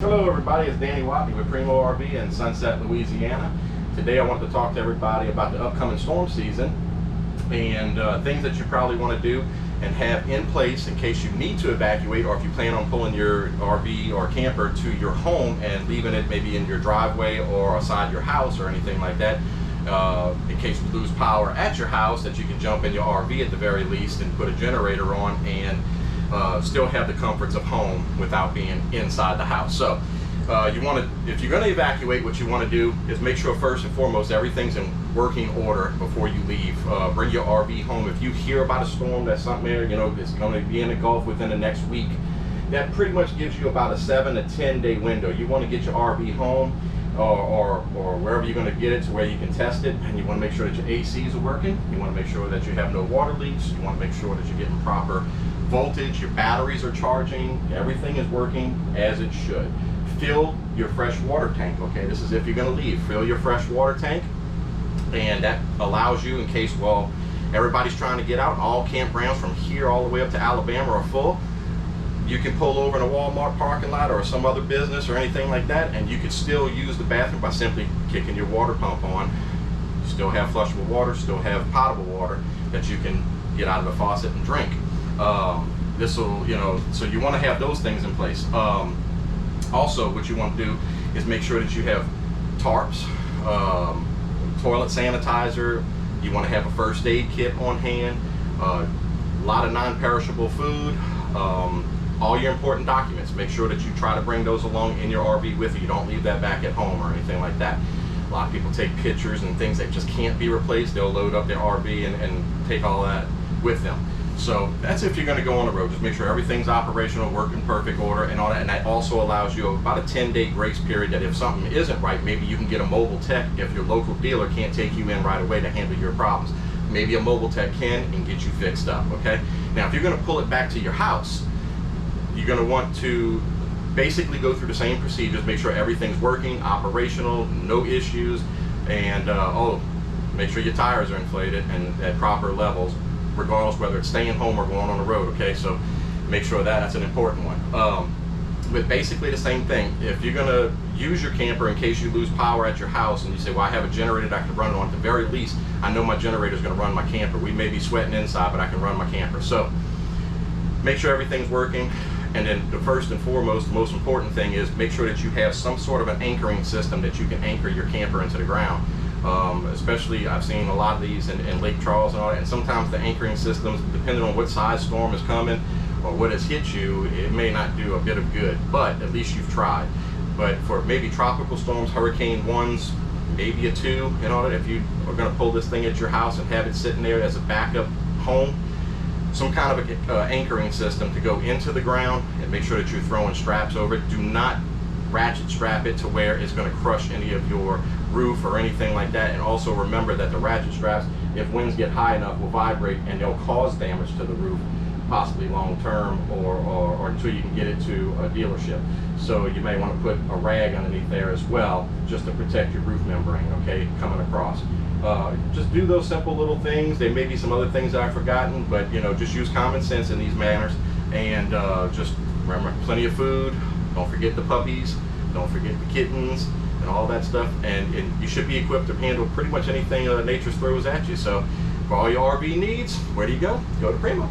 Hello everybody, it's Danny Watney with Primo RV in Sunset, Louisiana. Today I want to talk to everybody about the upcoming storm season and things that you probably want to do and have in place in case you need to evacuate, or if you plan on pulling your RV or camper to your home and leaving it maybe in your driveway or outside your house or anything like that, in case you lose power at your house, that you can jump in your RV at the very least and put a generator on and still have the comforts of home without being inside the house. So you want to, if you're going to evacuate, what you want to do is make sure first and foremost everything's in working order before you leave. Bring your RV home. If you hear about a storm that's somewhere, you know, that's going to be in the Gulf within the next week, that pretty much gives you about a 7 to 10 day window. You want to get your RV home or wherever you're going to get it to where you can test it, and you want to make sure that your ACs are working. You want to make sure that you have no water leaks. You want to make sure that you're getting proper voltage, your batteries are charging, everything is working as it should. Fill your fresh water tank, okay? This is if you're going to leave. Fill your fresh water tank, and that allows you, in case, well, everybody's trying to get out, all campgrounds from here all the way up to Alabama are full. You can pull over in a Walmart parking lot or some other business or anything like that, and you can still use the bathroom by simply kicking your water pump on. You still have flushable water, still have potable water that you can get out of the faucet and drink. This will, you know, so you want to have those things in place. Also, what you want to do is make sure that you have tarps, toilet sanitizer. You want to have a first aid kit on hand, a lot of non-perishable food, all your important documents. Make sure that you try to bring those along in your RV with you. You don't leave that back at home or anything like that. A lot of people take pictures and things that just can't be replaced. They'll load up their RV and take all that with them. So that's if you're going to go on the road. Just make sure everything's operational, work in perfect order and all that. And that also allows you about a 10-day grace period, that if something isn't right, maybe you can get a mobile tech if your local dealer can't take you in right away to handle your problems. Maybe a mobile tech can and get you fixed up, okay? Now, if you're going to pull it back to your house, you're going to want to basically go through the same procedures, make sure everything's working, operational, no issues, and make sure your tires are inflated and at proper levels, regardless whether it's staying home or going on the road, okay? So make sure that's an important one. But basically the same thing. If you're gonna use your camper in case you lose power at your house and you say, well, I have a generator that I can run on, at the very least, I know my generator is gonna run my camper. We may be sweating inside, but I can run my camper. So make sure everything's working. And then the first and foremost, the most important thing is make sure that you have some sort of an anchoring system that you can anchor your camper into the ground. Especially I've seen a lot of these in Lake Charles and all that, and sometimes the anchoring systems, depending on what size storm is coming or what has hit you, it may not do a bit of good, but at least you've tried. But for maybe tropical storms, hurricane ones, maybe a 2 and all that, if you are going to pull this thing at your house and have it sitting there as a backup home, some kind of a anchoring system to go into the ground, and make sure that you're throwing straps over it. Do not ratchet strap it to where it's going to crush any of your roof or anything like that. And also remember that the ratchet straps, if winds get high enough, will vibrate and they'll cause damage to the roof, possibly long term or until you can get it to a dealership. So you may want to put a rag underneath there as well, just to protect your roof membrane, okay, coming across. Just do those simple little things. There may be some other things I've forgotten, but you know, just use common sense in these manners, and just remember, plenty of food. Don't forget the puppies, don't forget the kittens and all that stuff, and you should be equipped to handle pretty much anything nature throws at you. So for all your RV needs, where do you go? Go to Primo.